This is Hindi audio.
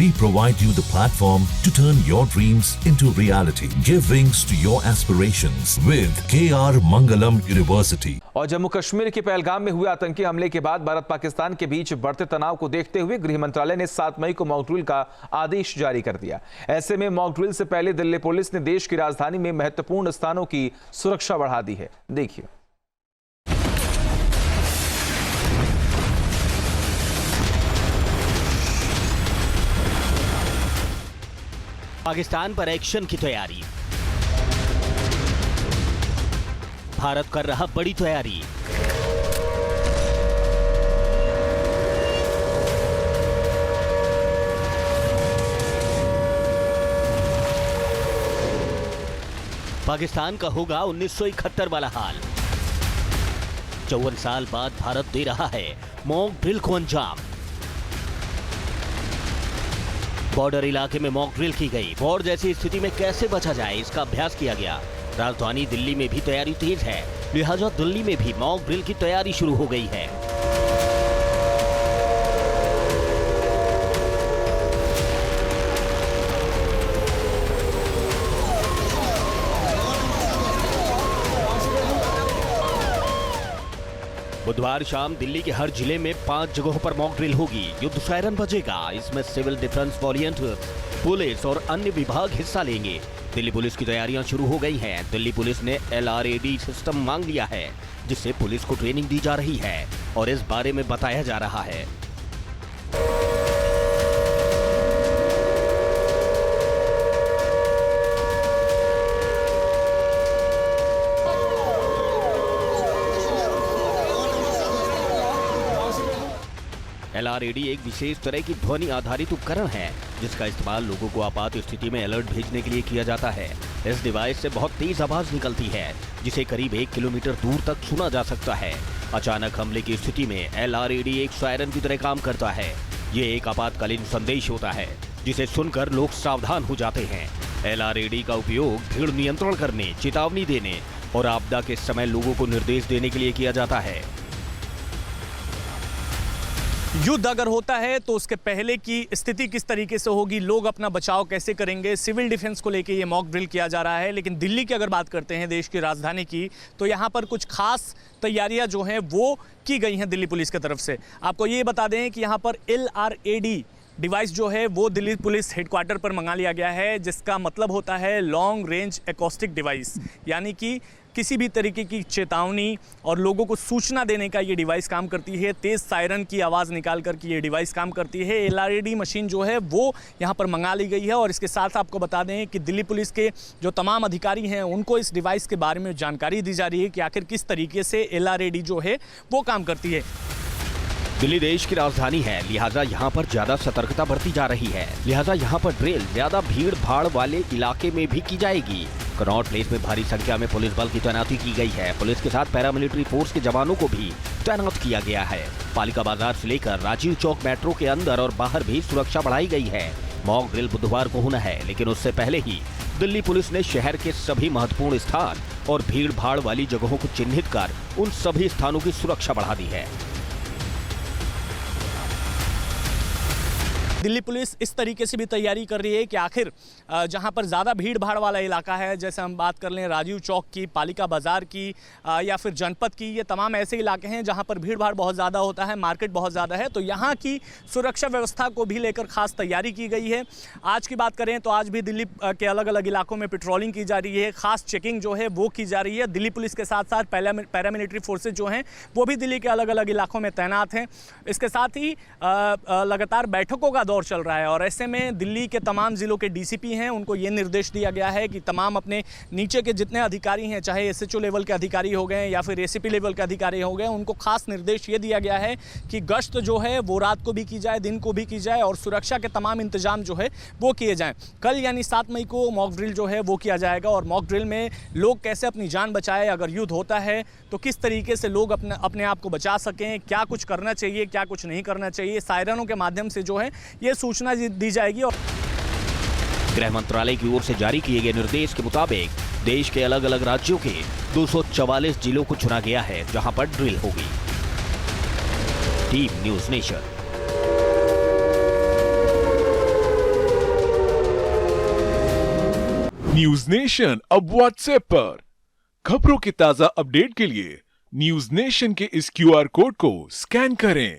We provide you the platform to turn your dreams into reality. Give wings to your aspirations with KR Mangalam University. और जम्मू कश्मीर के पहलगाम में हुए आतंकी हमले के बाद भारत पाकिस्तान के बीच बढ़ते तनाव को देखते हुए गृह मंत्रालय ने 7 मई को मॉक ड्रिल का आदेश जारी कर दिया। ऐसे में मॉक ड्रिल से पहले दिल्ली पुलिस ने देश की राजधानी में महत्वपूर्ण स्थानों की सुरक्षा बढ़ा दी है। देखिए। पाकिस्तान पर एक्शन की तैयारी, भारत कर रहा बड़ी तैयारी। पाकिस्तान का होगा 1971 वाला हाल। 54 साल बाद भारत दे रहा है मॉक ड्रिल को अंजाम। बॉर्डर इलाके में मॉक ड्रिल की गई। वॉर जैसी स्थिति में कैसे बचा जाए, इसका अभ्यास किया गया। राजधानी दिल्ली में भी तैयारी तेज है, लिहाजा दिल्ली में भी मॉक ड्रिल की तैयारी शुरू हो गई है। बुधवार शाम दिल्ली के हर जिले में 5 जगहों पर मॉक ड्रिल होगी। युद्ध सायरन बजेगा। इसमें सिविल डिफेंस वॉलंटियर्स, पुलिस और अन्य विभाग हिस्सा लेंगे। दिल्ली पुलिस की तैयारियां शुरू हो गई हैं। दिल्ली पुलिस ने LRAD सिस्टम मांग लिया है, जिससे पुलिस को ट्रेनिंग दी जा रही है और इस बारे में बताया जा रहा है। LRAD एक विशेष तरह की ध्वनि आधारित उपकरण है, जिसका इस्तेमाल लोगों को आपात स्थिति में अलर्ट भेजने के लिए किया जाता है। इस डिवाइस से बहुत तेज आवाज निकलती है, जिसे करीब 1 किलोमीटर दूर तक सुना जा सकता है। अचानक हमले की स्थिति में LRAD एक सायरन की तरह काम करता है। ये एक आपातकालीन संदेश होता है, जिसे सुनकर लोग सावधान हो जाते हैं। LRAD का उपयोग भीड़ नियंत्रण करने, चेतावनी देने और आपदा के समय लोगों को निर्देश देने के लिए किया जाता है। युद्ध अगर होता है तो उसके पहले की स्थिति किस तरीके से होगी, लोग अपना बचाव कैसे करेंगे, सिविल डिफेंस को लेके ये मॉक ड्रिल किया जा रहा है। लेकिन दिल्ली की अगर बात करते हैं, देश की राजधानी की, तो यहाँ पर कुछ खास तैयारियां जो हैं वो की गई हैं दिल्ली पुलिस की तरफ से। आपको ये बता दें कि यहाँ पर LRAD डिवाइस जो है वो दिल्ली पुलिस हेडक्वार्टर पर मंगा लिया गया है, जिसका मतलब होता है लॉन्ग रेंज एकॉस्टिक डिवाइस, यानी कि किसी भी तरीके की चेतावनी और लोगों को सूचना देने का ये डिवाइस काम करती है। तेज़ सायरन की आवाज़ निकाल कर के ये डिवाइस काम करती है। LRAD मशीन जो है वो यहाँ पर मंगा ली गई है। और इसके साथ आपको बता दें कि दिल्ली पुलिस के जो तमाम अधिकारी हैं, उनको इस डिवाइस के बारे में जानकारी दी जा रही है कि आखिर किस तरीके से LRAD जो है वो काम करती है। दिल्ली देश की राजधानी है, लिहाजा यहाँ पर ज्यादा सतर्कता बरती जा रही है। लिहाजा यहाँ पर ड्रिल ज्यादा भीड़ भाड़ वाले इलाके में भी की जाएगी। कनॉट प्लेस में भारी संख्या में पुलिस बल की तैनाती की गई है। पुलिस के साथ पैरामिलिट्री फोर्स के जवानों को भी तैनात किया गया है। पालिका बाजार से लेकर राजीव चौक मेट्रो के अंदर और बाहर भी सुरक्षा बढ़ाई गई है। मॉक ड्रिल बुधवार को होना है, लेकिन उससे पहले ही दिल्ली पुलिस ने शहर के सभी महत्वपूर्ण स्थान और भीड़ भाड़ वाली जगहों को चिन्हित कर उन सभी स्थानों की सुरक्षा बढ़ा दी है। दिल्ली पुलिस इस तरीके से भी तैयारी कर रही है कि आखिर जहां पर ज़्यादा भीड़ भाड़ वाला इलाका है, जैसे हम बात कर लें राजीव चौक की, पालिका बाज़ार की या फिर जनपद की, ये तमाम ऐसे इलाके हैं जहां पर भीड़ भाड़ बहुत ज़्यादा होता है, मार्केट बहुत ज़्यादा है। तो यहाँ की सुरक्षा व्यवस्था को भी लेकर खास तैयारी की गई है। आज की बात करें तो आज भी दिल्ली के अलग अलग इलाकों में पेट्रोलिंग की जा रही है, खास चेकिंग जो है वो की जा रही है। दिल्ली पुलिस के साथ साथ पैरामिलिट्री फोर्सेज जो हैं वो भी दिल्ली के अलग अलग इलाकों में तैनात हैं। इसके साथ ही लगातार बैठकों का दौर चल रहा है और ऐसे में दिल्ली के तमाम ज़िलों के DCP हैं, उनको ये निर्देश दिया गया है कि तमाम अपने नीचे के जितने अधिकारी हैं, चाहे SHO लेवल के अधिकारी हो गए या फिर ACP लेवल के अधिकारी हो गए, उनको खास निर्देश ये दिया गया है कि गश्त जो है वो रात को भी की जाए, दिन को भी की जाए और सुरक्षा के तमाम इंतजाम जो है वो किए जाएँ। कल यानी 7 मई को मॉक ड्रिल जो है वो किया जाएगा और मॉक ड्रिल में लोग कैसे अपनी जान बचाए, अगर युद्ध होता है तो किस तरीके से लोग अपने आप को बचा सकें, क्या कुछ करना चाहिए, क्या कुछ नहीं करना चाहिए, सायरनों के माध्यम से जो है ये सूचना दी जाएगी। और गृह मंत्रालय की ओर से जारी किए गए निर्देश के मुताबिक देश के अलग अलग राज्यों के 244 जिलों को चुना गया है, जहां पर ड्रिल होगी। Team news nation. News nation अब व्हाट्सएप पर। खबरों के ताजा अपडेट के लिए न्यूज नेशन के इस QR कोड को स्कैन करें।